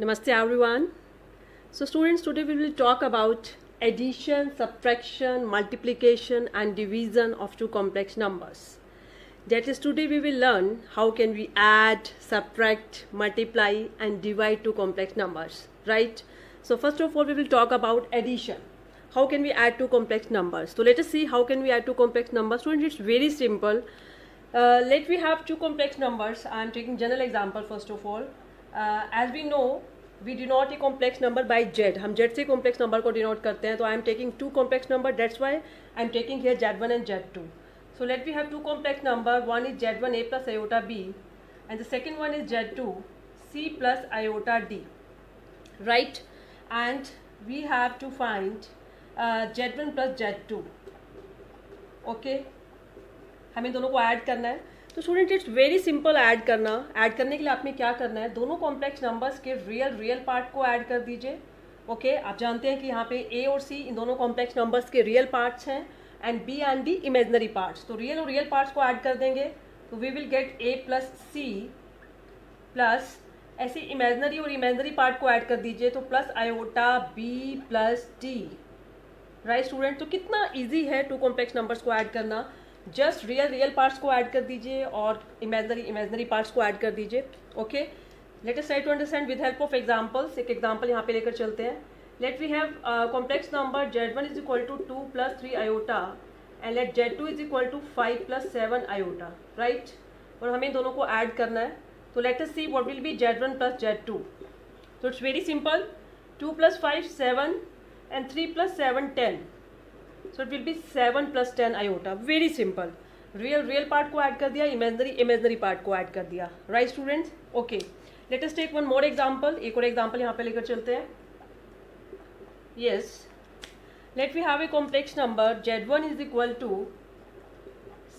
Namaste everyone. So students, today we will talk about addition, subtraction, multiplication and division of two complex numbers. That is, today we will learn how can we add, subtract, multiply and divide two complex numbers, right? So first of all we will talk about addition. How can we add two complex numbers? So let us see how can we add two complex numbers. Students, it's very simple. Let we have two complex numbers. I am taking general example first of all. As we know, we denote a complex number by z. हम z से complex number को denote करते हैं. तो I am taking two complex number. That's why I am taking here z1 and z2. So let me have two complex number. One is z1 a plus iota b, and the second one is z2 c plus iota d. Right? And we have to find z1 plus z2. Okay? हमें दोनों को add करना है. तो student it's very simple add करना. Add करने के लिए आपने क्या करना है, दोनों कॉम्प्लेक्स नंबर्स के रियल पार्ट को ऐड कर दीजिए. ओके आप जानते हैं कि यहाँ पे ए और सी इन दोनों कॉम्प्लेक्स नंबर्स के रियल पार्ट्स हैं and b and d imaginary parts. तो रियल और रियल पार्ट्स को ऐड कर देंगे तो we will get a plus c plus ऐसे इमेजनरी और इमेजनरी पार्ट को ऐड कर दीजिए तो plus iota b plus d. Right student, तो कितना ईजी है टू कॉम्प्लेक्स नंबर्स को ऐड करना. जस्ट रियल पार्ट्स को ऐड कर दीजिए और इमेजनरी पार्ट्स को ऐड कर दीजिए. Okay let us try to understand with help of examples. एक एग्जांपल यहाँ पे लेकर चलते हैं. Let we have complex number z1 is equal to 2 plus 3 iota and let z2 is equal to 5 plus 7 iota. Right, और हमें दोनों को ऐड करना है. तो let us see what will be z1 plus z2. तो it's very simple. 2 plus 5 7 and 3 plus 7 10. So it will be 7 plus 10 iota. Very simple. Real part को add कर दिया, इमेजनरी पार्ट को ऐड कर दिया. Right students? Okay let us take one more example. एक और example यहाँ पे लेकर चलते हैं. Yes, let we have a complex number z1 is equal to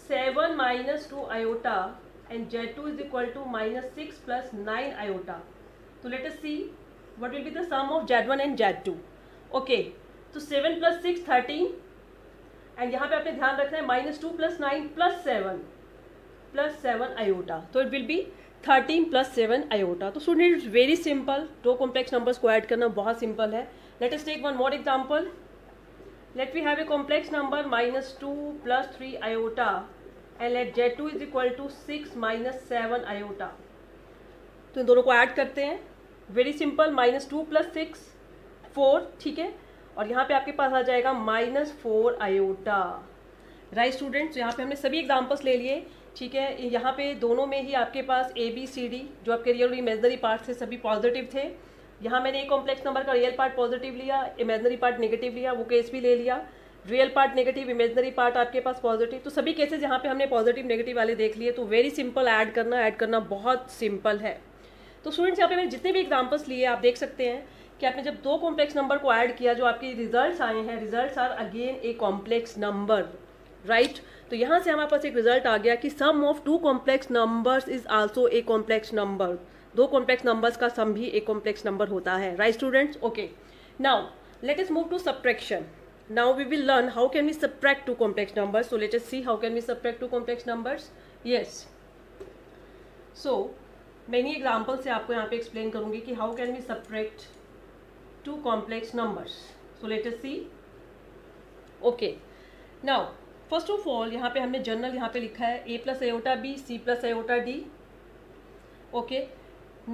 7 minus 2 iota and z2 is equal to minus 6 plus 9 iota. तो let us see what will be the sum of z1 and z2. Okay तो 7 plus 6 13 and यहाँ पे आपने ध्यान रखना है minus 2 plus 9 plus 7 iota. तो it will be 13 plus 7 iota. तो स्टूडेंट इट्स वेरी सिंपल. दो कॉम्प्लेक्स नंबर्स को ऐड करना बहुत सिंपल है. Let us take one more example. Let we have a complex number minus 2 plus 3 iota and let z2 is equal to 6 minus 7 iota. तो इन दोनों को add करते हैं. Very simple. Minus 2 plus 6 4. ठीक है, और यहाँ पे आपके पास आ जाएगा माइनस 4 आयोटा. राइट स्टूडेंट्स, यहाँ पे हमने सभी एग्जांपल्स ले लिए. ठीक है, यहाँ पे दोनों में ही आपके पास ए बी सी डी जो आपके रियल और इमेजनरी पार्ट थे सभी पॉजिटिव थे. यहाँ मैंने एक कॉम्प्लेक्स नंबर का रियल पार्ट पॉजिटिव लिया, इमेजनरी पार्ट नेगेटिव लिया, वो केस भी ले लिया. Real part negative, imaginary part आपके पास पॉजिटिव. तो सभी केसेस यहाँ पे हमने पॉजिटिव नेगेटिव वाले देख लिए. तो वेरी सिंपल ऐड करना बहुत सिंपल है. तो स्टूडेंट्स यहाँ पे मैंने जितने भी एग्जाम्पल्स लिए आप देख सकते हैं कि आपने जब दो कॉम्प्लेक्स नंबर को ऐड किया जो आपके रिजल्ट्स आए हैं, results are again a complex number. Right, तो यहाँ से हमारे पास एक रिजल्ट आ गया कि sum of two complex numbers is also a complex number. दो कॉम्प्लेक्स नंबर्स का सम भी एक कॉम्प्लेक्स नंबर होता है. Right students? Okay now let us move to subtraction. Now we will learn how can we subtract two complex numbers. So let us see how can we subtract two complex numbers. Yes, so मैं इन्हीं example से आपको यहाँ पे explain करूँगी कि how can we subtract two complex numbers. So let us see. Okay, now first of all यहाँ पे हमने जनरल यहाँ पे लिखा है a plus iota b c plus iota d. Okay,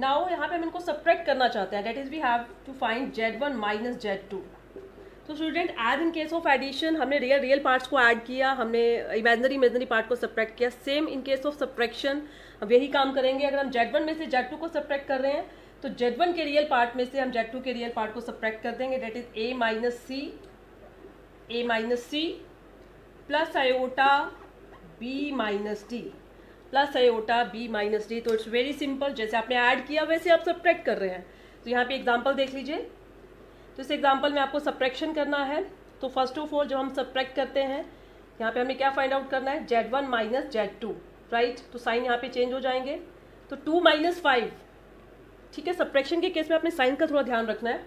now यहाँ पे हम इनको सब्ट्रैक्ट करना चाहते हैं. That is we have to find z1 minus z2. तो student as in case of addition हमने रियल पार्ट्स को ऐड किया, हमने इमेजनरी पार्ट को सब्ट्रैक्ट किया. Same in case of subtraction अब यही काम करेंगे. अगर हम z1 में से z2 को सब्ट्रैक्ट कर रहे हैं तो z1 के रियल पार्ट में से हम z2 के रियल पार्ट को सब्ट्रैक्ट कर देंगे. That is a minus c plus iota b minus d plus iota b minus d. तो इट्स वेरी सिंपल. जैसे आपने ऐड किया वैसे आप सब्ट्रैक्ट कर रहे हैं. तो यहाँ पे एग्जांपल देख लीजिए. तो इस एग्जांपल में आपको सब्ट्रैक्शन करना है. तो फर्स्ट ऑफ ऑल जब हम सब्ट्रैक्ट करते हैं यहाँ पे हमें क्या फाइंड आउट करना है, z1 माइनस z2. राइट, तो साइन यहाँ पे चेंज हो जाएंगे. तो 2 माइनस 5. ठीक है, सब्ट्रैक्शन के केस में आपने साइन का थोड़ा ध्यान रखना है.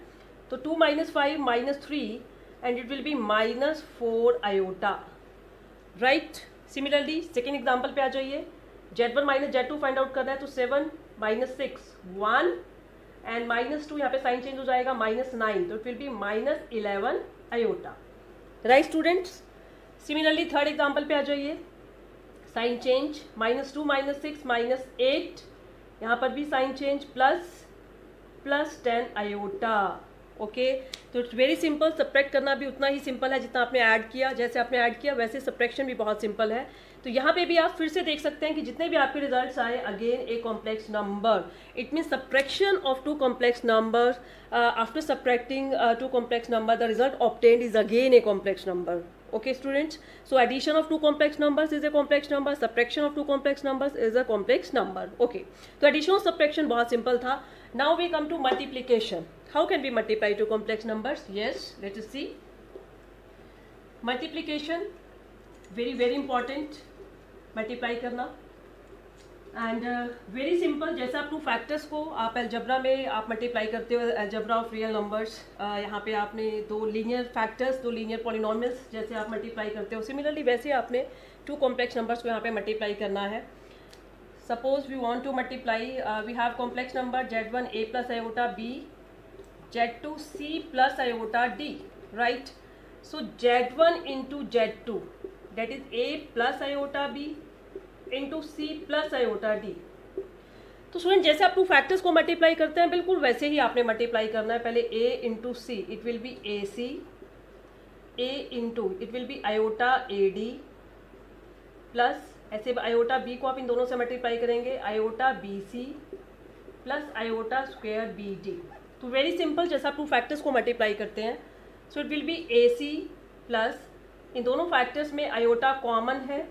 तो 2 minus 5 minus 3 and it will B minus 4 iota. Right, similarly second example पे आ जाइए. z1 minus z2 find out करना है. तो 7 माइनस 6 1 एंड -2 यहाँ पे साइन चेंज हो जाएगा -9, तो it will B -11 iota. Right students, similarly third example पे आ जाइए। साइन चेंज -2 -6 -8, यहाँ पर भी साइन चेंज +10 आयोटा। ओके, तो इट्स वेरी सिंपल। सब्ट्रैक्ट करना भी उतना ही सिंपल है जितना आपने ऐड किया। जैसे आपने ऐड किया वैसे सब्ट्रैक्शन भी बहुत सिंपल है। तो यहाँ पे भी आप फिर से देख सकते हैं कि जितने भी आपके रिजल्ट्स आए, again a complex number, it means subtraction of two complex number. After subtracting two complex number, the result obtained is again a complex number. Okay students, so addition of two complex numbers is a complex number, subtraction of two complex numbers is a complex number. Okay, तो addition और subtraction बहुत simple था. Now we come to multiplication. How can we multiply two complex numbers? Yes, let us see. Multiplication very important, multiply करना, and very simple. जैसे आप two factors को आप अलजब्रा में आप मल्टीप्लाई करते हो, अलजब्रा ऑफ रियल नंबर्स, यहाँ पे आपने दो लीनियर फैक्टर्स, दो लीनियर पॉलिनॉमियल्स जैसे आप मल्टीप्लाई करते हो, सिमिलरली वैसे आपने टू कॉम्प्लेक्स नंबर्स को यहाँ पे मल्टीप्लाई करना है। Suppose we want to multiply, we have complex number Z1 A plus iota B, Z2 C plus iota D, right. So Z1 into Z2 that is A plus iota B into C plus iota D। तो student जैसे आप two factors को multiply करते हैं बिल्कुल वैसे ही आपने multiply करना है। पहले A into C, it will be AC, A into it will be iota AD plus, ऐसे आयोटा B को आप इन दोनों से मल्टीप्लाई करेंगे, iota BC plus iota square BD। तो वेरी सिंपल, जैसे आप टू फैक्टर्स को मल्टीप्लाई करते हैं, so it will be AC plus, इन दोनों फैक्टर्स में आयोटा कॉमन है,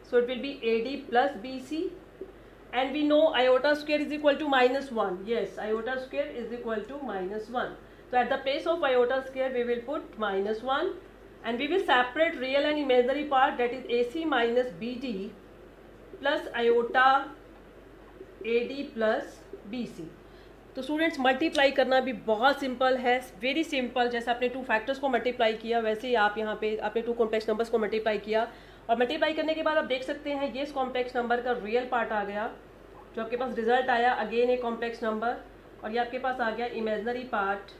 so it will be AD plus BC, and we know iota square is equal to -1. Yes, iota square is equal to -1. So at the place of iota square we will put -1, and we will separate real and imaginary part, that is AC minus BD plus iota AD plus BC. तो students multiply करना भी बहुत simple है, very simple. जैसे आपने to factors को multiply किया वैसे ही आप यहाँ पे आपने टू कॉम्प्लेक्स नंबर्स को मल्टीप्लाई किया, और मल्टीप्लाई करने के बाद आप देख सकते हैं ये इस कॉम्प्लेक्स नंबर का रियल पार्ट आ गया, जो आपके पास रिजल्ट आया अगेन ए कॉम्प्लेक्स नंबर, और ये आपके पास आ गया इमेजिनरी पार्ट।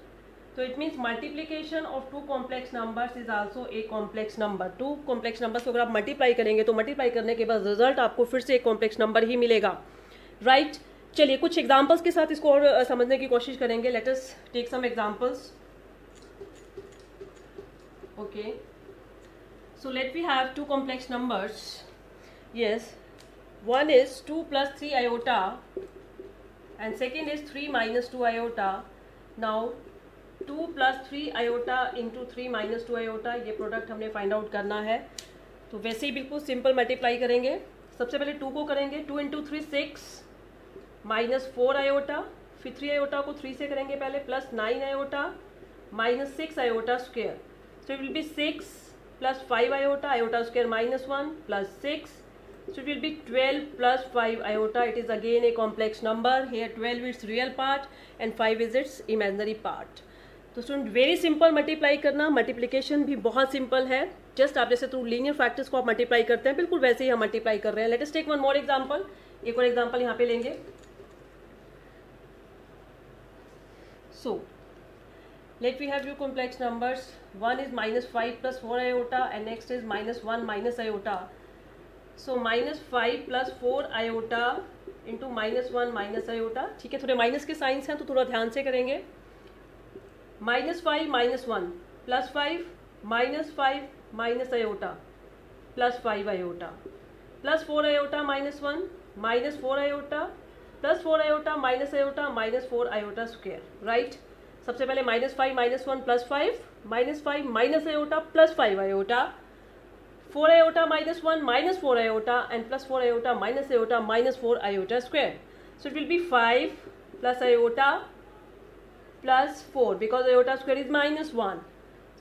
तो it means multiplication of two complex numbers is also a complex number. Two complex numbers को अगर आप मल्टीप्लाई करेंगे तो मल्टीप्लाई करने के बाद रिजल्ट आपको फिर से एक कॉम्प्लेक्स नंबर ही मिलेगा, राइट। चलिए कुछ एग्जाम्पल्स के साथ इसको और समझने की कोशिश करेंगे। Let us take some examples. Okay, so let we have two complex numbers. Yes, one is 2 plus 3 iota and second is 3 minus 2 iota. Now 2 plus 3 iota into 3 minus 2 iota, ये प्रोडक्ट हमने फाइंड आउट करना है। तो वैसे ही बिल्कुल simple multiply करेंगे। सबसे पहले 2 को करेंगे, 2 इंटू 3 6 माइनस 4 आयोटा, फिर 3 आयोटा को 3 से करेंगे पहले, plus 9 iota minus 6 iota square, so it will B 6 plus 5 iota, iota square -1 plus 6, so it will be 12 plus 5 iota. It is again a complex number. Here 12 is real part and 5 is its imaginary part. तो student very simple multiply करना, multiplication भी बहुत simple है। Just आप जैसे through linear factors को आप multiply करते हैं बिल्कुल वैसे ही हम मल्टीप्लाई कर रहे हैं। Let us take one more example, एक और एग्जांपल यहाँ पे लेंगे। सो let we have two complex numbers, one is -5 plus 4 iota and next is -1 minus iota. So -5 plus 4 iota into -1 minus iota, ठीक है। थोड़े माइनस के साइंस हैं तो थोड़ा ध्यान से करेंगे। -5 -1 plus 5 -5 minus iota plus 5 iota plus 4 iota -1 minus 4 iota plus 4 iota minus 4 iota square, right. सबसे पहले -5 -1 plus 5 -5 minus iota plus 5 iota, 4 iota -1 minus 4 iota and plus 4 iota minus 4 iota square. So it will B 5 plus iota plus 4 because iota square is -1,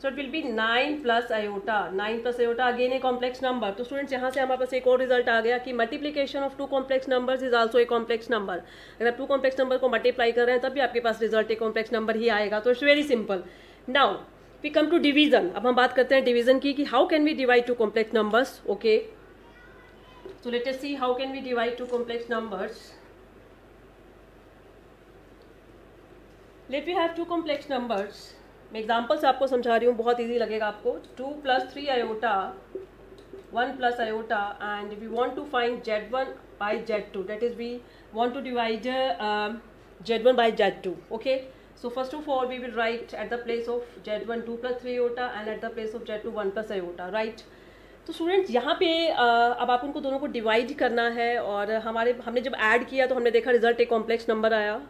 so it will B 9 plus iota, 9 plus iota again a complex number. तो students यहाँ से हमारे पास एक और result आ गया कि multiplication of two complex numbers is also a complex number. अगर आप टू कॉम्प्लेक्स नंबर को मल्टीप्लाई कर रहे हैं तब भी आपके पास रिजल्ट ए कॉम्प्लेक्स नंबर ही आएगा। तो it's very simple. Now we come to division. अब हम बात करते हैं डिवीजन की कि how can we divide two complex numbers. Okay, so let us see how can we divide two complex numbers. Late we have two complex numbers. मैं example से आपको समझा रही हूँ, बहुत ईजी लगेगा आपको. 2 + 3 iota, 1 + iota, and we want to find Z1 by Z2. That is, we want to divide Z1 by Z2. Okay. So first of all, we will write at the place of Z1 2 + 3 iota, and at the place of Z2 1 + iota. Right. तो students यहाँ पे अब आप उनको दोनों को divide करना है, और हमने जब ऐड किया तो हमने देखा रिजल्ट एक कॉम्प्लेक्स नंबर आया.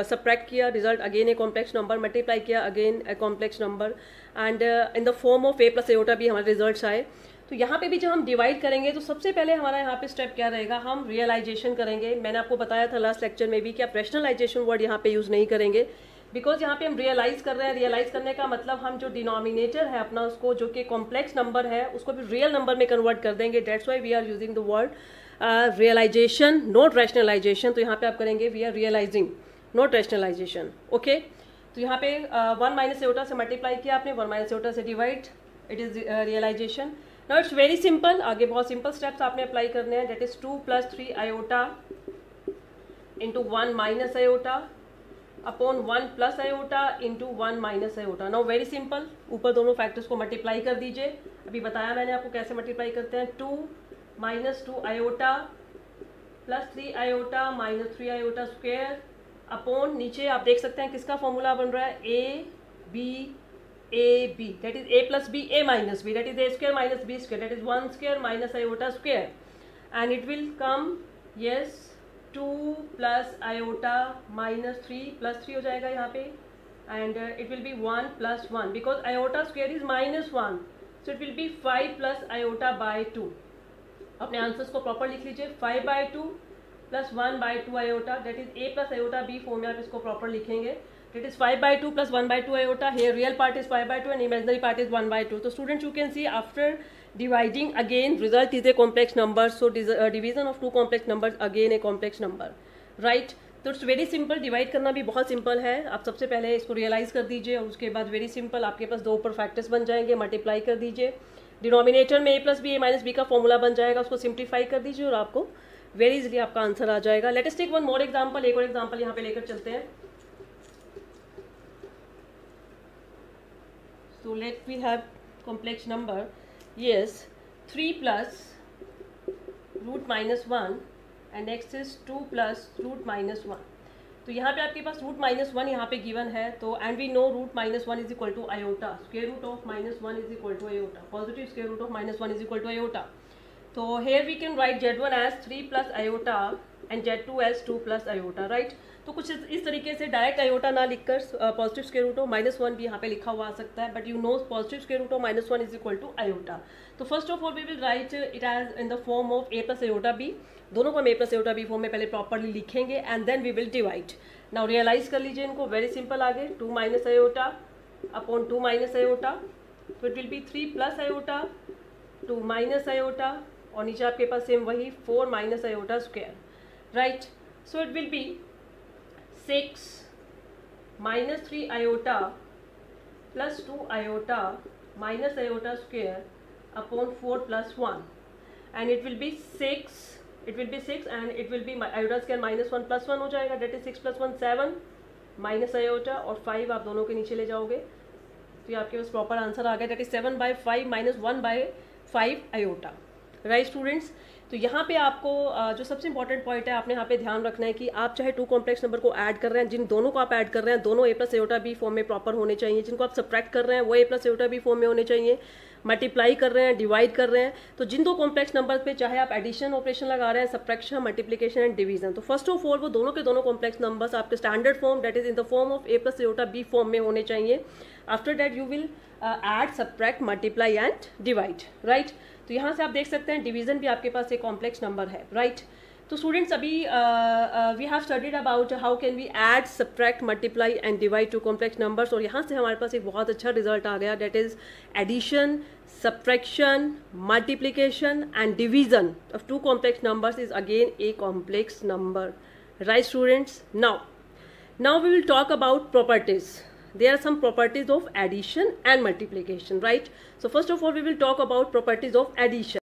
सब्ट्रैक्ट किया, result again a complex number. Multiply किया, again a complex number. And in the form of a + iota भी हमारे रिजल्ट्स आए. तो यहाँ पे भी जब हम डिवाइड करेंगे तो सबसे पहले हमारा यहाँ पे स्टेप क्या रहेगा, हम रियलाइजेशन करेंगे. मैंने आपको बताया था लास्ट लेक्चर में भी कि आप रैशनलाइजेशन वर्ड यहाँ पे यूज़ नहीं करेंगे, बिकॉज यहाँ पे हम रियलाइज कर रहे हैं. रियलाइज करने का मतलब हम जो डिनोमिनेटर है अपना, उसको जो कि कॉम्प्लेक्स नंबर है, उसको भी रियल नंबर में कन्वर्ट कर देंगे. That's why we are using the word realization, not rationalization. तो यहाँ पे आप करेंगे we are realizing, not rationalization. Okay. तो यहाँ पे 1 - iota से मल्टीप्लाई किया आपने, 1 - iota से divide, it is realization. Now it's very simple. आगे बहुत सिंपल स्टेप्स आपने अप्लाई करने हैं. That is 2 + 3 iota into 1 - iota upon 1 + iota into 1 - iota. Now very simple. ऊपर दोनों फैक्टर्स को मल्टीप्लाई कर दीजिए. अभी बताया मैंने आपको कैसे मल्टीप्लाई करते हैं. 2 - 2 iota + 3 iota - 3 iota square upon, नीचे आप देख सकते हैं किसका फॉर्मूला बन रहा है, a b. That is a + b a - b. That is a² - b². That is 1² - iota square. And it will come, yes, 2 + iota -3 + 3 हो जाएगा यहाँ पे. And it will B 1 + 1 because iota square is -1. So it will B 5 + iota by 2. अपने answers को proper लिख लीजिए. 5/2 + 1/2 iota. That is a + iota b form में आप इसको प्रॉपर लिखेंगे. It is 5/2 + 1/2 iota. Here real part is 5/2 and imaginary part is 1/2. So students, you can see after dividing again result is a complex number. So division of two complex numbers again a complex number, right? तो it's very simple. Divide करना भी बहुत simple है. आप सबसे पहले इसको realise कर दीजिए, और उसके बाद वेरी सिंपल आपके पास दो ऊपर फैक्टर्स बन जाएंगे. मल्टीप्लाई कर दीजिए. डिनोमिनेटर में a + b a - b का फॉर्मूला बन जाएगा, उसको सिंप्लीफाई कर दीजिए और आपको वेरी इजीली आपका आंसर आ जाएगा. Let us take one more example. एक और एग्जाम्पल यहाँ पे लेकर चलते हैं. So let we have complex number. Yes, 3 + √-1 and next is 2 + √-1. तो यहाँ पे आपके पास √-1 यहाँ पे गिवन है. तो and we know √-1 is equal to iota. Square root of -1 is equal to iota. Positive square root of -1 is equal to iota. तो here we can write Z1 as 3 + iota and Z2 as 2 + iota, right? तो कुछ इस तरीके से direct iota ना लिखकर positive square root of -1 भी यहाँ पे लिखा हुआ आ सकता है. But you know positive square root of -1 is equal to iota. तो first of all we will write it as in the form of a + iota b. दोनों को हम a + iota b फॉर्म में पहले प्रॉपरली लिखेंगे and then we will divide. Now realize कर लीजिए इनको. Very simple. आगे 2 - iota अपॉन 2 - iota. तो it will be 3 + iota 2 - iota, और नीचे आपके पास सेम वही 4 - iota square, right? So it will B 6 - 3 iota + 2 iota - iota square upon 4 + 1, and it will be 6. It will be 6 and it will be iota square -1 + 1 हो जाएगा. That is 6 + 1 7 - iota, और 5 आप दोनों के नीचे ले जाओगे तो ये आपके पास प्रॉपर आंसर आ गया. That is 7/5 - 1/5 iota, right students? तो यहाँ पे आपको जो सबसे इंपॉर्टेंट पॉइंट है आपने यहाँ पे ध्यान रखना है कि आप चाहे टू कॉम्प्लेक्स नंबर को ऐड कर रहे हैं, जिन दोनों को आप ऐड कर रहे हैं दोनों a + iota b फॉर्म में प्रॉपर होने चाहिए. जिनको आप सब्ट्रैक्ट कर रहे हैं वो a + iota b फॉर्म में होने चाहिए. मल्टीप्लाई कर रहे हैं, डिवाइड कर रहे हैं, तो जिन दो कॉम्प्लेक्स नंबर पे चाहे आप एडिशन ऑपरेशन लगा रहे हैं, सब्ट्रैक्शन, मल्टीप्लिकेशन एंड डिवीजन, तो फर्स्ट ऑफ ऑल वो दोनों के दोनों कॉम्प्लेक्स नंबर्स आपके standard form that is in the form of a + iota b form में होने चाहिए. After that you will add, subtract, multiply and divide, right? तो यहाँ से आप देख सकते हैं डिवीजन भी आपके पास एक कॉम्प्लेक्स नंबर है, राइट? तो स्टूडेंट्स अभी we have studied about how can we add, subtract, multiply and divide two complex numbers, और यहाँ से हमारे पास एक बहुत अच्छा रिजल्ट आ गया. That is addition, subtraction, multiplication and division of two complex numbers is again a complex number, right students? Now we will talk about properties. There are some properties of addition and multiplication, right? So first of all we will talk about properties of addition.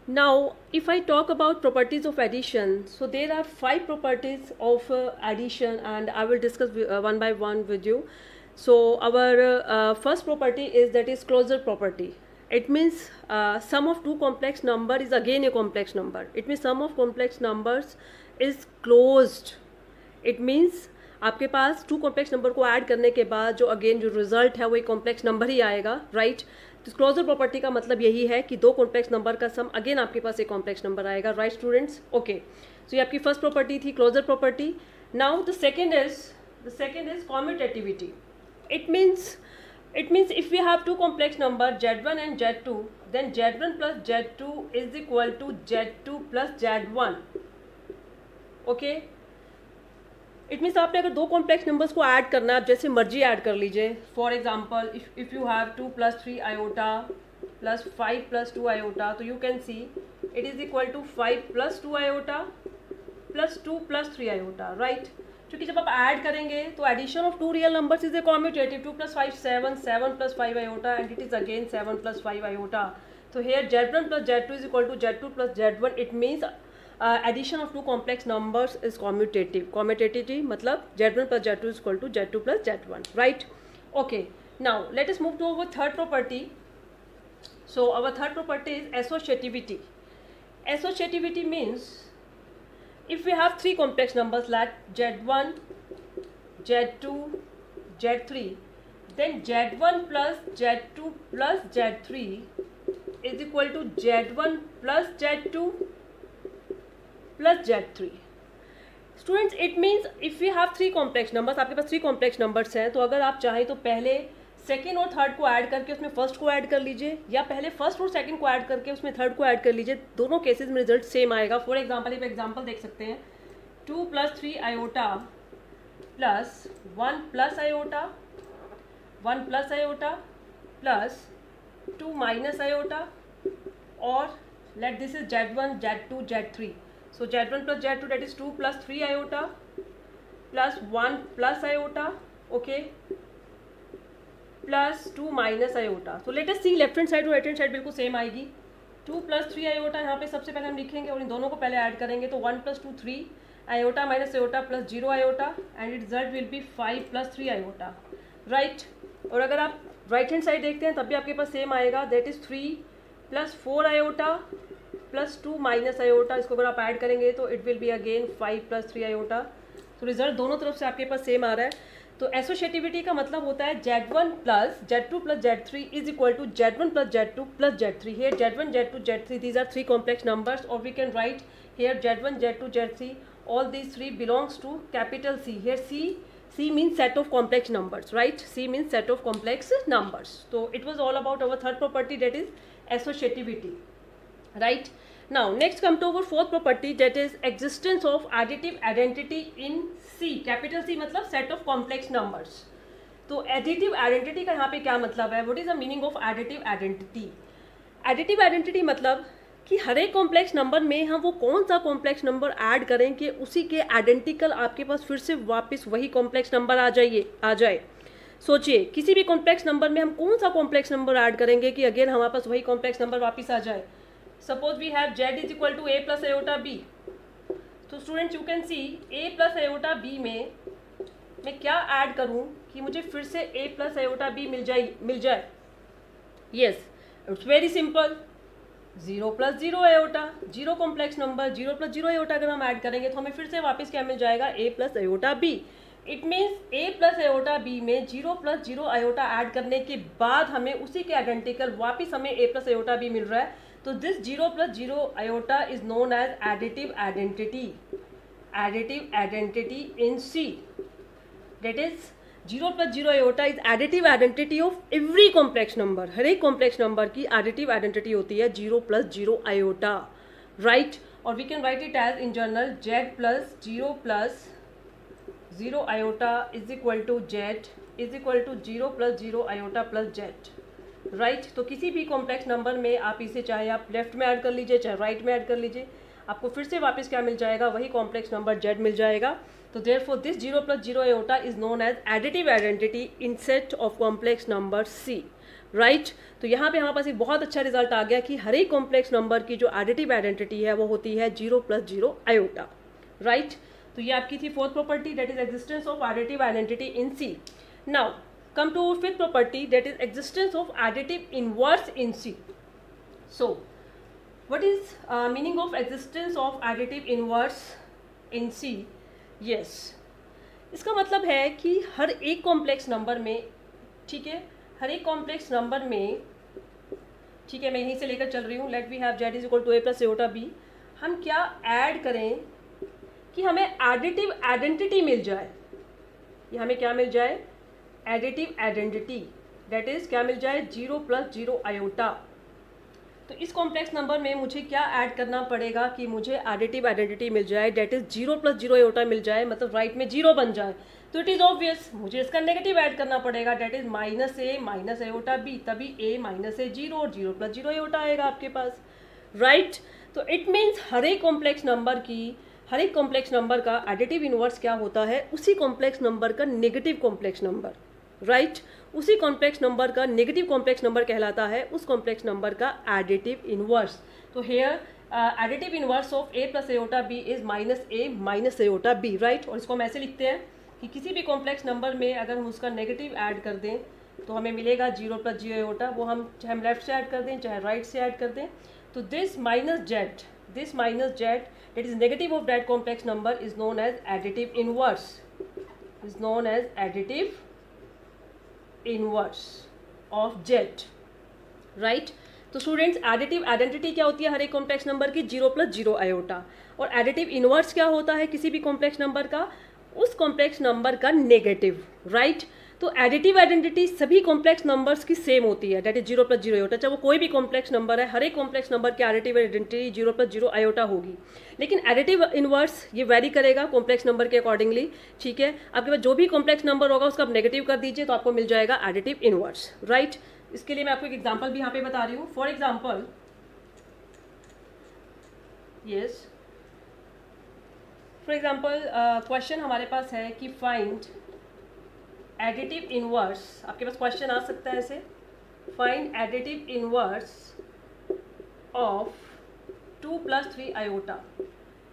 Now, if I talk about properties of addition, so there are 5 properties of addition, and I will discuss one by one with you. So our first property is, that is closure property. It means sum of two complex number is again a complex number. It means sum of complex numbers is closed. It means आपके पास to complex number को add करने के बाद जो again जो result है वो एक कॉम्प्लेक्स नंबर ही आएगा, राइट। तो क्लोजर प्रॉपर्टी का मतलब यही है कि दो कॉम्प्लेक्स नंबर का सम अगेन आपके पास एक कॉम्प्लेक्स नंबर आएगा, राइट स्टूडेंट्स। ओके, सो ये आपकी फर्स्ट प्रॉपर्टी थी, closure property. Now the second is commutativity. It means if we have two complex number Z1 and Z2, then Z1 plus Z2 is equal to Z2 plus Z1. Okay, it means आपने अगर दो complex numbers को add करना है, आप जैसे मर्जी add कर लीजिए। For example, if you have 2 + 3 iota plus 5 + 2 iota, तो you can see it is equal to 5 + 2 iota plus 2 + 3 iota, right. क्योंकि जब आप ऐड करेंगे तो addition of two real numbers is a commutative. 2 + 5 7, 7 + 5 iota, and it is again 7 + 5 iota. तो here Z1 plus Z2 is equal to Z2 plus Z1. It means addition of two complex numbers is commutative. Commutativity मतलब Z1 plus Z2 is equal to Z2 plus Z1, right? Okay. Now let us move to our third property. So our third property is associativity. Associativity means if we have three complex numbers like Z1, Z2, Z3, then Z1 plus Z2 plus Z3 is equal to Z1 plus Z2 plus Z3. Students, it means if we have three complex numbers, आपके पास three complex numbers हैं, तो अगर आप चाहें तो पहले second और third को ऐड करके उसमें फर्स्ट को ऐड कर लीजिए, या पहले फर्स्ट और सेकेंड को ऐड करके उसमें थर्ड को ऐड कर लीजिए। दोनों केसेस में रिजल्ट सेम आएगा। फॉर एग्जाम्पल, एक एग्जाम्पल देख सकते हैं, 2 + 3 iota plus 1 + iota, 1 + iota plus 2 - iota, और let this is Z1, Z2, Z3. So Z1 plus Z2, that is 2 + 3 iota plus 1 + iota, okay, plus 2 - iota. So let us see left hand side और right hand side बिल्कुल same आएगी। 2 + 3 iota यहाँ पे सबसे पहले हम लिखेंगे और इन दोनों को पहले ऐड करेंगे, तो 1 + 2 3 iota - iota plus 0 iota, and its result will be 5 + 3 iota, right? और अगर आप राइट हैंड साइड देखते हैं तब भी आपके पास सेम आएगा, that is 3 + 4 iota plus 2 - iota. इसको अगर आप ऐड करेंगे तो it will be again 5 + 3 iota. तो रिजल्ट दोनों तरफ से आपके पास सेम आ रहा है। तो एसोसिएटिविटी का मतलब होता है Z1 plus Z2 plus Z3 is equal to Z1 plus Z2 plus Z3. Here Z1, Z2, Z3, these are three complex numbers, or we can write here Z1, Z2, Z3, all these three belongs to capital C. Here C means set of complex numbers, right? C means set of complex numbers. So it was all about our third property, that is associativity. Right. Now next come to our fourth property, that is existence of additive identity in C. Capital C मतलब set of complex numbers. तो additive identity का यहाँ पे क्या मतलब है? What is the meaning of additive identity? Additive identity मतलब कि हर एक कॉम्प्लेक्स नंबर में हम वो कौन सा कॉम्प्लेक्स नंबर ऐड करें कि उसी के आइडेंटिकल आपके पास फिर से वापस वही कॉम्प्लेक्स नंबर आ जाए। सोचिए, किसी भी कॉम्प्लेक्स नंबर में हम कौन सा कॉम्प्लेक्स नंबर ऐड करेंगे कि अगेन हमारे पास वही कॉम्प्लेक्स नंबर वापस आ जाए। Suppose we have Z is equal to A plus iota B. तो students you can C A plus iota B में मैं क्या ऐड करूं कि मुझे फिर से A plus iota B मिल जाए। Yes, it's very simple, 0 + 0 iota, 0 complex number, 0 + 0 iota अगर हम ऐड करेंगे तो हमें फिर से वापस क्या मिल जाएगा, A plus iota B. It means A plus iota B में 0 + 0 iota ऐड करने के बाद हमें उसी के आइडेंटिकल वापस हमें A plus iota B मिल रहा है। तो this 0 + 0 iota is known as additive identity. Additive identity in C. That is 0 + 0 iota is additive identity of every complex number. हर एक complex number की additive identity होती है 0 + 0 iota, right? और we can write it as in general Z plus 0 plus 0 iota is equal to Z is equal to 0 + 0 iota plus Z. Right तो किसी भी complex number में आप इसे चाहे आप लेफ्ट में ऐड कर लीजिए चाहे राइट में ऐड कर लीजिए, आपको फिर से वापस क्या मिल जाएगा, वही कॉम्प्लेक्स नंबर Z मिल जाएगा। तो therefore this 0 + 0 iota is known as additive identity in set of complex number C. Right. तो यहाँ पे हमारे पास एक बहुत अच्छा रिजल्ट आ गया कि हर एक कॉम्प्लेक्स नंबर की जो एडिटिव आइडेंटिटी है वो होती है 0 + 0 आयोटा, राइट। तो ये आपकी थी fourth property, that is existence of additive identity in C. Now come to fifth property, that is existence of additive inverse in C. So what is meaning of existence of additive inverse in C? Yes, इसका मतलब है कि हर एक complex number में, ठीक है, हर एक complex number में, ठीक है, मैं यहीं से लेकर चल रही हूँ, let we have z is equal to a + iota b, हम क्या ऐड करें कि हमें एडिटिव आइडेंटिटी मिल जाए, ये हमें क्या मिल जाए, एडिटिव आइडेंटिटी, दैट इज क्या मिल जाए, 0 + 0 आयोटा। तो इस कॉम्प्लेक्स नंबर में मुझे क्या ऐड करना पड़ेगा कि मुझे एडिटिव आइडेंटिटी मिल जाए, दैट इज 0 + 0 आयोटा मिल जाए, मतलब राइट में 0 बन जाए। तो इट इज ऑब्वियस मुझे इसका नेगेटिव ऐड करना पड़ेगा, that is -a - iota b, तभी a - a 0 और 0 + 0 आयोटा आएगा आपके पास, राइट। तो इट मीन्स हर एक कॉम्प्लेक्स नंबर का एडिटिव इनवर्स क्या होता है, उसी कॉम्प्लेक्स नंबर का नेगेटिव कॉम्प्लेक्स नंबर, राइट, उसी कॉम्प्लेक्स नंबर का नेगेटिव कॉम्प्लेक्स नंबर कहलाता है उस कॉम्प्लेक्स नंबर का एडिटिव इनवर्स। तो here additive inverse of a + iota b is -a - iota b, right. और इसको हम ऐसे लिखते हैं कि किसी भी कॉम्प्लेक्स नंबर में अगर हम उसका नेगेटिव ऐड कर दें तो हमें मिलेगा 0 + 0 आयोटा, वो हम चाहे हम लेफ्ट से ऐड कर दें चाहे राइट से ऐड कर दें। तो this minus Z that is negative of that complex number is known as additive inverse of z, right। तो स्टूडेंट्स एडिटिव आइडेंटिटी क्या होती है हर एक कॉम्प्लेक्स नंबर की, 0 + 0 आयोटा, और एडिटिव इनवर्स क्या होता है किसी भी कॉम्प्लेक्स नंबर का, उस कॉम्प्लेक्स नंबर का नेगेटिव, राइट। तो एडिटिव आइडेंटिटी सभी कॉम्प्लेक्स नंबर्स की सेम होती है, दैट इज 0 + 0 आयोटा, चाहे वो कोई भी कॉम्प्लेक्स नंबर है, हर एक कॉम्प्लेक्स नंबर की एडिटिव आइडेंटिटी 0 + 0 आयोटा होगी। लेकिन एडिटिव इनवर्स ये वेरी करेगा कॉम्प्लेक्स नंबर के अकॉर्डिंगली, ठीक है। आपके पास जो भी कॉम्प्लेक्स नंबर होगा उसका आप नेगेटिव कर दीजिए तो आपको मिल जाएगा एडिटिव इनवर्स, राइट। इसके लिए मैं आपको एक एग्जाम्पल भी यहाँ पे बता रही हूँ। For example, yes, for example question हमारे पास है कि फाइंड एडिटिव इनवर्स, आपके पास क्वेश्चन आ सकता है ऐसे, find additive inverse of 2 + 3 iota,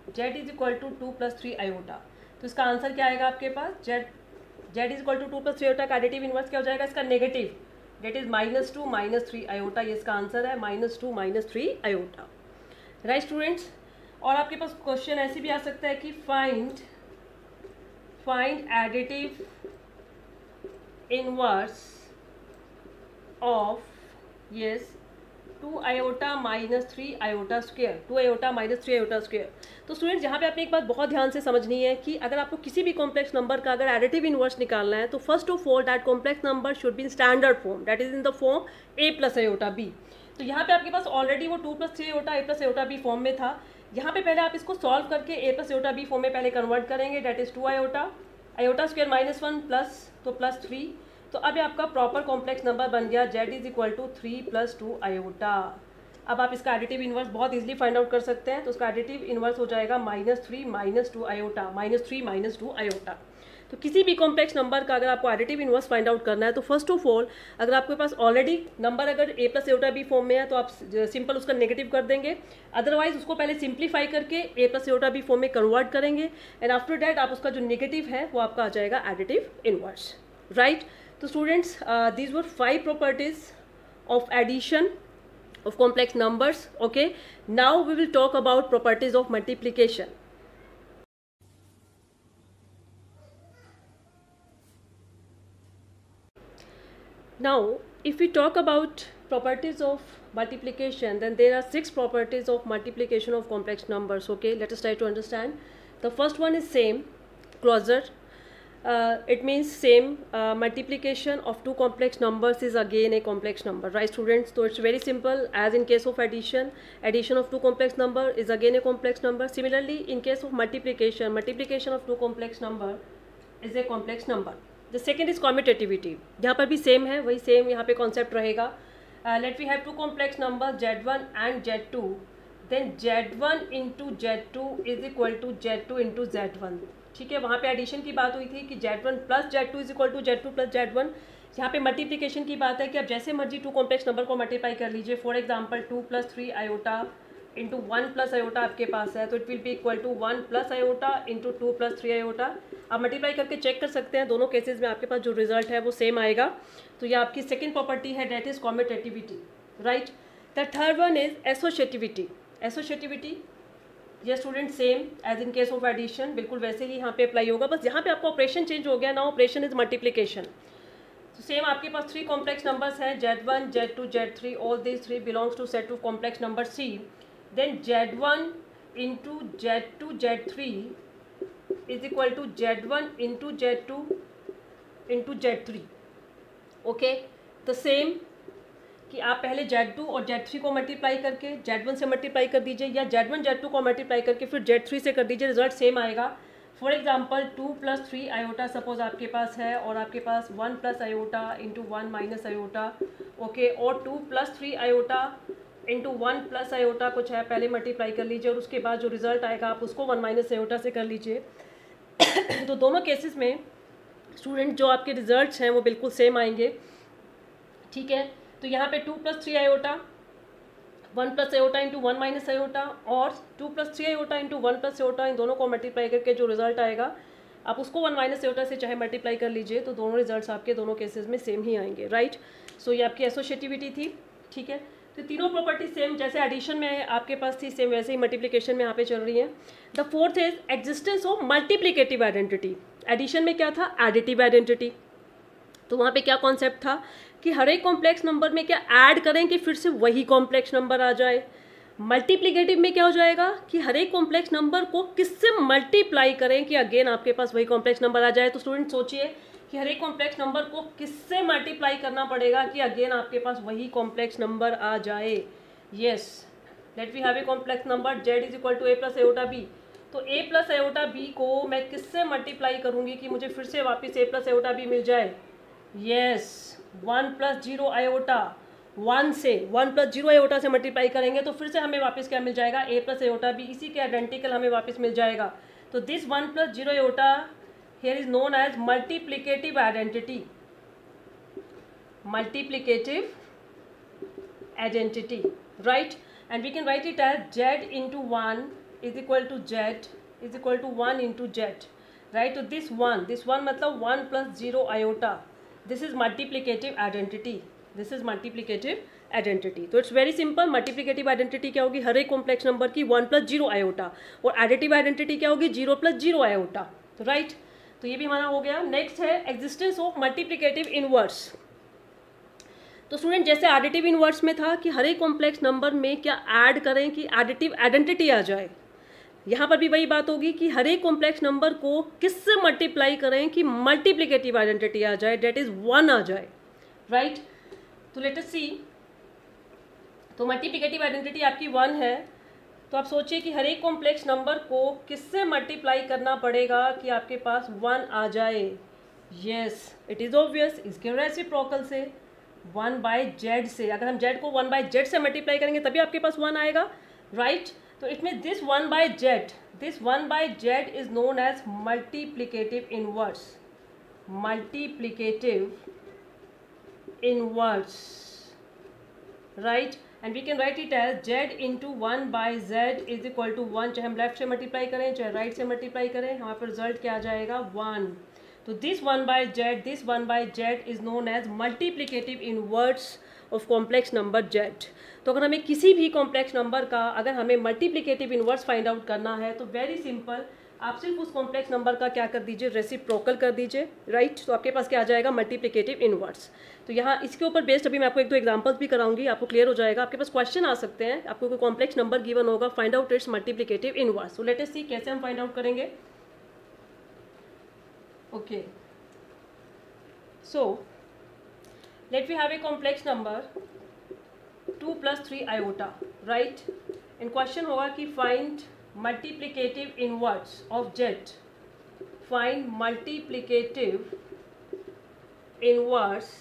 z is equal to 2 + 3 iota. तो इसका आंसर क्या आएगा आपके पास, z is equal to 2 + 3 iota का एडिटिव इनवर्स क्या हो जाएगा, इसका नेगेटिव, दैट इज -2 - 3 आयोटा, ये इसका आंसर है, -2 - 3 आयोटा, राइट स्टूडेंट्स। और आपके पास क्वेश्चन ऐसे भी आ सकता है कि find additive inverse of, yes, 2 iota - 3 iota square, 2 iota - 3 iota square. तो स्टूडेंट्स यहाँ पे आपने एक बात बहुत ध्यान से समझनी है कि अगर आपको किसी भी कॉम्प्लेक्स नंबर का अगर एडिटिव इनवर्स निकालना है तो first of all that complex number should be in standard form, that is in the form a + iota b। तो यहाँ पे आपके पास ऑलरेडी वो 2 + 3 iota a + iota b form में था। यहाँ पे पहले आप इसको सॉल्व करके a + आयोटा b फॉर्म में पहले कन्वर्ट करेंगे, that is 2 iota square -1 plus, तो +3। तो अब आपका प्रॉपर कॉम्प्लेक्स नंबर बन गया z is equal to 3 + 2 iota. अब आप इसका एडिटिव इनवर्स बहुत इजीली फाइंड आउट कर सकते हैं। तो उसका एडिटिव इनवर्स हो जाएगा -3 - 2 आयोटा, -3 - 2 आयोटा। तो किसी भी कॉम्प्लेक्स नंबर का अगर आपको एडिटिव इनवर्स फाइंड आउट करना है तो फर्स्ट ऑफ ऑल अगर आपके पास ऑलरेडी नंबर अगर a + आयोटा b फॉर्म में है तो आप सिंपल उसका नेगेटिव कर देंगे, अदरवाइज उसको पहले सिंप्लीफाई करके a + आयोटा b फॉर्म में कन्वर्ट करेंगे, एंड आफ्टर डैट आप उसका जो नेगेटिव है वो आपका आ जाएगा एडिटिव इनवर्स, राइट। तो students these were 5 properties of addition of complex numbers, okay। Now we will talk about properties of multiplication. Now if we talk about properties of multiplication, then there are 6 properties of multiplication of complex numbers, okay। Let us try to understand. The first one is same, closure. It means same, multiplication of 2 complex numbers is again a complex number, right students। So it's very simple, as in case of addition of 2 complex number is again a complex number। Similarly in case of multiplication of 2 complex number is a complex number। The second is commutativity, यहाँ पर भी same है, वही same यहाँ पे concept रहेगा। Let we have 2 complex numbers z1 and z2, then z1 into z2 is equal to z2 into z1, ठीक है। वहाँ पे एडिशन की बात हुई थी कि z1 + z2 is equal to z2 + z1। यहाँ पे मल्टीप्लिकेशन की बात है कि आप जैसे मर्जी टू कॉम्प्लेक्स नंबर को मल्टीप्लाई कर लीजिए। For example 2 + 3 iota into 1 + iota आपके पास है, तो it will be equal to 1 + iota into 2 + 3 iota. आप मल्टीप्लाई करके चेक कर सकते हैं, दोनों केसेस में आपके पास जो रिजल्ट है वो सेम आएगा। तो ये आपकी सेकेंड प्रॉपर्टी है, that is commutativity, right. The third one is associativity. Associativity ये student same as in case of addition, बिल्कुल वैसे ही यहाँ पे अप्लाई होगा, बस यहाँ पे आपका ऑपरेशन चेंज हो गया। Now operation is multiplication. तो सेम आपके पास 3 कॉम्प्लेक्स नंबर्स हैं, Z1, Z2, Z3, all these 3 belongs to set of complex number C। Then Z1 into Z2, Z3 is equal to Z1 into Z2 into Z3। Okay, तो same कि आप पहले Z2 और Z3 को multiply करके Z1 से multiply कर दीजिए, या Z1 Z2 को मल्टीप्लाई करके फिर Z3 से कर दीजिए, रिजल्ट सेम आएगा। फॉर एग्जाम्पल 2 + 3 आयोटा सपोज आपके पास है, और आपके पास 1 + आयोटा इंटू 1 - आयोटा, ओके, और 2 + 3 आयोटा इंटू 1 + आयोटा कुछ है, पहले मल्टीप्लाई कर लीजिए और उसके बाद जो रिजल्ट आएगा आप उसको 1 - आयोटा से कर लीजिए। तो दोनों केसेस में स्टूडेंट जो आपके रिजल्ट्स हैं वो बिल्कुल सेम आएंगे, ठीक है। तो यहाँ पे 2 + 3 आयोटा 1 + आयोटा इंटू 1 - आयोटा, और 2 + 3 आयोटा इंटू 1 + आयोटा, इन दोनों को मल्टीप्लाई करके जो रिजल्ट आएगा आप उसको 1 - आयोटा से चाहे मल्टीप्लाई कर लीजिए, तो दोनों रिजल्ट्स आपके दोनों केसेस में सेम ही आएंगे, राइट। सो ये आपकी एसोसिएटिविटी थी, ठीक है। तो तीनों प्रॉपर्टी सेम, जैसे एडिशन में आपके पास थी सेम वैसे ही मल्टीप्लिकेशन में यहाँ पे चल रही है। The fourth is existence of multiplicative identity. Addition में क्या था, एडिटिव आइडेंटिटी। तो वहाँ पे क्या कॉन्सेप्ट था कि हर एक कॉम्प्लेक्स नंबर में क्या ऐड करें कि फिर से वही कॉम्प्लेक्स नंबर आ जाए। मल्टीप्लिकेटिव में क्या हो जाएगा कि हर एक कॉम्प्लेक्स नंबर को किससे मल्टीप्लाई करें कि अगेन आपके पास वही कॉम्प्लेक्स नंबर आ जाए। तो स्टूडेंट सोचिए कि हर एक कॉम्प्लेक्स नंबर को किससे मल्टीप्लाई करना पड़ेगा कि अगेन आपके पास वही कॉम्प्लेक्स नंबर आ जाए। Yes, let we have a complex number Z is equal to A + iota B। तो A + आयोटा B को मैं किससे मल्टीप्लाई करूंगी कि मुझे फिर से वापस A + आयोटा B मिल जाए। यस, 1 + 0 आयोटा 1 से 1 + 0 आयोटा से मल्टीप्लाई करेंगे तो फिर से हमें वापस क्या मिल जाएगा, A + आयोटा B, इसी के आइडेंटिकल हमें वापस मिल जाएगा। तो this 1 + 0 iota here is known as multiplicative identity. Multiplicative identity, right. And we can write it as Z into 1 is equal to Z is equal to 1 into Z, right. तो this 1 मतलब 1 + 0 iota, this is multiplicative identity, this is multiplicative identity. तो it's very simple, multiplicative identity क्या होगी, हर एक complex number की 1 + 0 iota, और additive identity क्या होगी, 0 + 0 आयोटा। तो राइट, तो ये भी हमारा हो गया। नेक्स्ट है एग्जिस्टेंस ऑफ मल्टीप्लिकेटिव इनवर्स। तो स्टूडेंट जैसे एडिटिव इनवर्स में था कि हर एक कॉम्प्लेक्स नंबर में क्या ऐड करें कि एडिटिव आइडेंटिटी आ जाए, यहाँ पर भी वही बात होगी कि हर एक कॉम्प्लेक्स नंबर को किससे मल्टीप्लाई करें कि मल्टीप्लिकेटिव आइडेंटिटी आ जाए, डेट इज 1 आ जाए, राइट। तो लेट अस सी, तो मल्टीप्लिकेटिव आइडेंटिटी आपकी 1 है, तो आप सोचिए कि हर एक कॉम्प्लेक्स नंबर को किससे मल्टीप्लाई करना पड़ेगा कि आपके पास 1 आ जाए। यस, इट इज ऑब्वियस, इसके रेसिप्रोकल से 1/Z से, अगर हम Z को 1/Z से मल्टीप्लाई करेंगे तभी आपके पास 1 आएगा, राइट। तो it mean this 1/Z, this 1/Z is known as multiplicative inverse, multiplicative inverse, right। and we can write it as Z into 1/Z is equal to 1, चाहे हम लेफ्ट से मल्टीप्लाई करें चाहे राइट से मल्टीप्लाई करें, हमारे पर रिजल्ट क्या आ जाएगा, 1। तो this 1/Z is known as multiplicative inverse of complex number Z। तो अगर हमें किसी भी कॉम्प्लेक्स नंबर का अगर हमें मल्टीप्लिकेटिव इनवर्स फाइंड आउट करना है तो वेरी सिंपल, आप सिर्फ उस कॉम्प्लेक्स नंबर का क्या कर दीजिए, रेसिप्रोकल कर दीजिए, राइट। तो आपके पास क्या आ जाएगा, मल्टीप्लिकेटिव इनवर्स। तो यहाँ इसके ऊपर बेस्ड अभी मैं आपको 1-2 एग्जांपल्स भी कराऊंगी, आपको क्लियर हो जाएगा। आपके पास क्वेश्चन आ सकते हैं, आपको कोई कॉम्प्लेक्स नंबर गिवन होगा, find out its multiplicative inverse. So let us see कैसे हम फाइंड आउट करेंगे। Okay, so let we have a complex number 2 + 3 iota, right। in question होगा कि find multiplicative inverse of Z, find multiplicative inverse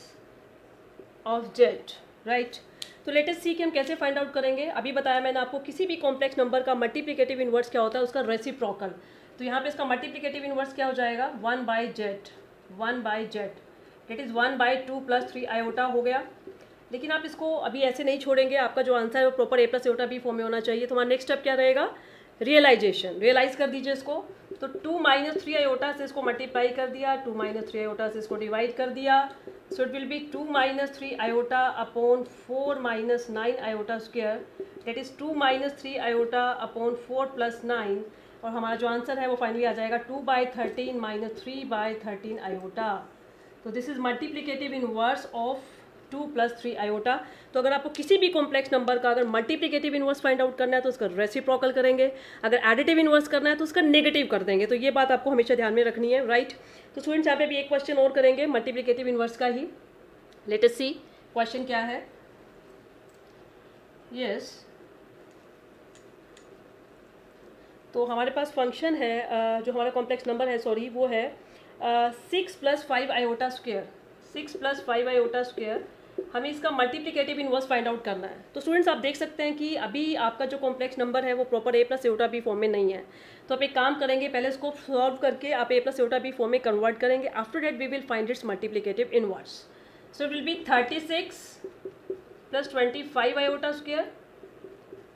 of Z, right। तो let us see कि हम कैसे find out करेंगे। अभी बताया मैंने आपको किसी भी कॉम्प्लेक्स नंबर का मल्टीप्लिकेटिव इनवर्स क्या होता है, उसका रेसिप्रोकल। तो यहाँ पे इसका मल्टीप्लिकेटिव इनवर्स क्या हो जाएगा, 1/Z, 1/Z that is 1/2 + 3 iota हो गया। लेकिन आप इसको अभी ऐसे नहीं छोड़ेंगे, आपका जो आंसर है वो proper a + iota b form में होना चाहिए। तो हमारा नेक्स्ट स्टेप क्या रहेगा, रियलाइजेशन। रियलाइज कर दीजिए इसको। तो 2 - 3 आयोटा से इसको मल्टीप्लाई कर दिया, 2 - 3 आयोटा से इसको डिवाइड कर दिया। सो it will B 2 - 3 iota upon 4 - 9 iota square, that is 2 - 3 iota upon 4 + 9, और हमारा जो आंसर है वो फाइनली आ जाएगा 2/13 - 3/13 आयोटा। तो this is multiplicative inverse of 2 + 3 iota. तो अगर आपको किसी भी कॉम्प्लेक्स नंबर का अगर मल्टीप्लिकेटिव इनवर्स फाइंड आउट करना है तो उसका रेसिप्रोकल करेंगे, अगर एडिटिव इनवर्स करना है तो उसका नेगेटिव कर देंगे। तो ये बात आपको हमेशा ध्यान में रखनी है, राइट। तो स्टूडेंट्स यहाँ पे भी एक क्वेश्चन और करेंगे मल्टीप्लिकेटिव इनवर्स का ही। लेट अस सी क्वेश्चन क्या है। यस, तो हमारे पास फंक्शन है जो हमारा कॉम्प्लेक्स नंबर है, सॉरी, वो है 6 + 5 आयोटा स्क्वायर। 6 + 5 आयोटा स्क्वायर, हमें इसका मल्टीप्लिकेटिव इनवर्स फाइंड आउट करना है। तो स्टूडेंट्स आप देख सकते हैं कि अभी आपका जो कॉम्प्लेक्स नंबर है वो proper a + iota b form में नहीं है। तो आप एक काम करेंगे, पहले इसको सॉल्व करके आप a + आयोटा b फॉर्म में कन्वर्ट करेंगे। After that we will find its multiplicative inverse. So it will be 36 + 25 iota square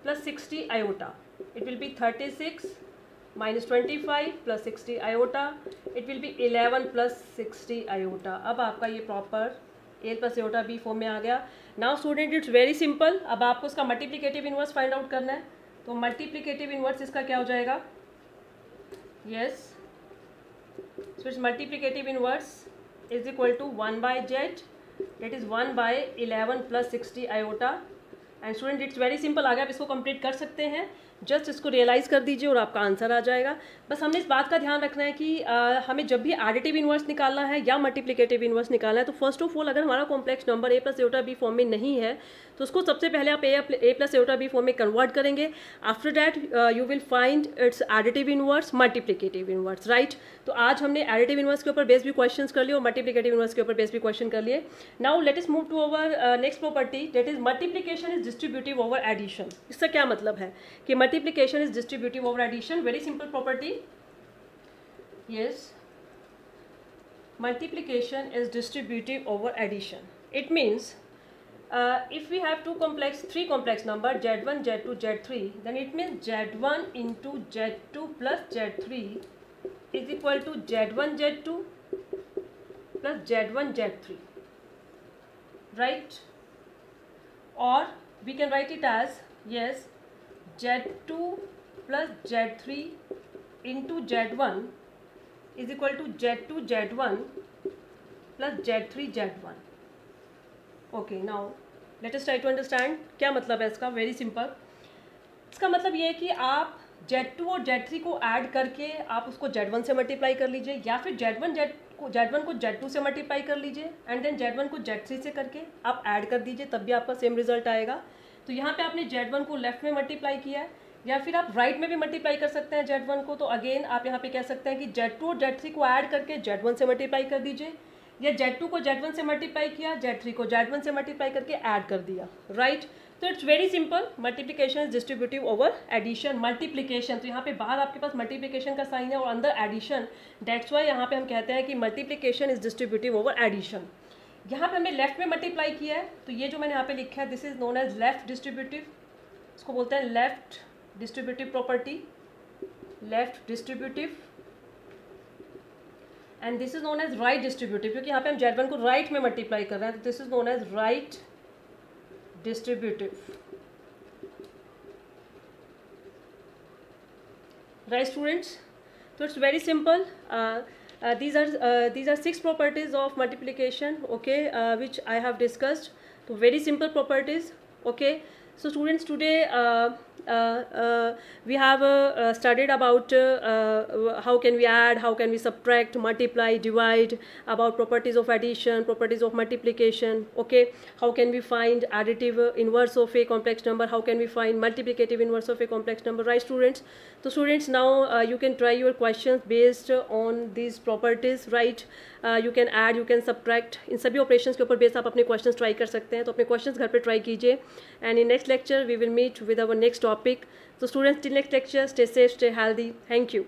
+ 60 iota. It will be 36 - 25 + 60 iota. It will be 11 + 60 iota. अब आपका ये proper a + iota b form में आ गया। Now student it's very simple. अब आपको इसका multiplicative inverse find out करना है। तो मल्टीप्लिकेटिव इनवर्स इसका क्या हो जाएगा, yes, so its multiplicative inverse is equal to 1/z, that is 1/11 + 60 iota। And student it's very simple, आगे आप इसको कंप्लीट कर सकते हैं। जस्ट इसको रियलाइज़ कर दीजिए और आपका आंसर आ जाएगा। बस हमने इस बात का ध्यान रखना है कि हमें जब भी एडिटिव इनवर्स निकालना है या मल्टीप्लिकेटिव इनवर्स निकालना है तो फर्स्ट ऑफ ऑल अगर हमारा complex number a + iota b form में नहीं है तो उसको सबसे पहले आप a + आयोटा b फॉर्म में कन्वर्ट करेंगे। After that you will find it's additive inverse, multiplicative inverse, right. तो आज हमने एडिटिव इनवर्स के ऊपर बेस भी क्वेश्चन कर लिए और मल्टीप्लिकेटिव इनवर्स के ऊपर बेस भी क्वेश्चन कर लिए। Now let us move to our next property, that is multiplication is distributive over addition. इसका क्या मतलब है कि multiplication is distributive over addition. Very simple property, yes, multiplication is distributive over addition. It means if we have three complex number z1, z2, z3, then it means z1 into z2 plus z3 is equal to z1, z2 plus z1, z3, right? Or we can write it as, yes, z2 plus z3 into z1 is equal to z2 z1 plus z3 z1. Okay, now let us try to understand क्या मतलब है इसका। Very simple, इसका मतलब ये है कि आप z2 और z3 को ऐड करके आप उसको z1 से मल्टीप्लाई कर लीजिए, या फिर z1 को z2 से मल्टीप्लाई कर लीजिए एंड देन z1 को z3 से करके आप ऐड कर दीजिए, तब भी आपका सेम रिजल्ट आएगा। तो यहाँ पे आपने z1 को लेफ्ट में मल्टीप्लाई किया है, या फिर आप राइट में भी मल्टीप्लाई कर सकते हैं z1 को। तो अगेन आप यहाँ पे कह सकते हैं कि z2 और z3 को ऐड करके z1 से मल्टीप्लाई कर दीजिए, या z2 को z1 से मल्टीप्लाई किया, z3 को z1 से मल्टीप्लाई करके ऐड कर दिया, राइट। तो it's very simple, multiplication is distributive over addition. Multiplication, तो यहाँ पे बाहर आपके पास मल्टीप्लिकेशन का साइन है और अंदर एडिशन, दैट्स वाई यहाँ पे हम कहते हैं कि multiplication is distributive over addition. यहाँ पे हमने लेफ्ट में मल्टीप्लाई किया है, तो ये जो मैंने यहाँ पे लिखा है this is known as left distributive, इसको बोलते हैं left distributive property, left distributive, and this is known as right distributive, क्योंकि यहाँ पे हम z1 को राइट में मल्टीप्लाई कर रहे हैं, तो this is known as right distributive, right students. तो it's very simple, these are 6 properties of multiplication, okay, which I have discussed. So very simple properties, okay. So students, today we have studied about how can we add, how can we subtract, multiply, divide, about properties of addition, properties of multiplication, okay, how can we find additive inverse of a complex number, how can we find multiplicative inverse of a complex number, right students? So students, now you can try your questions based on these properties, right? You can add, you can subtract, इन सभी operations के ऊपर base आप अपने questions try कर सकते हैं। तो अपने क्वेश्चंस घर पे ट्राई कीजिए, and in next lecture we will meet with our next topic. So students, till next lecture, stay safe, stay healthy. Thank you.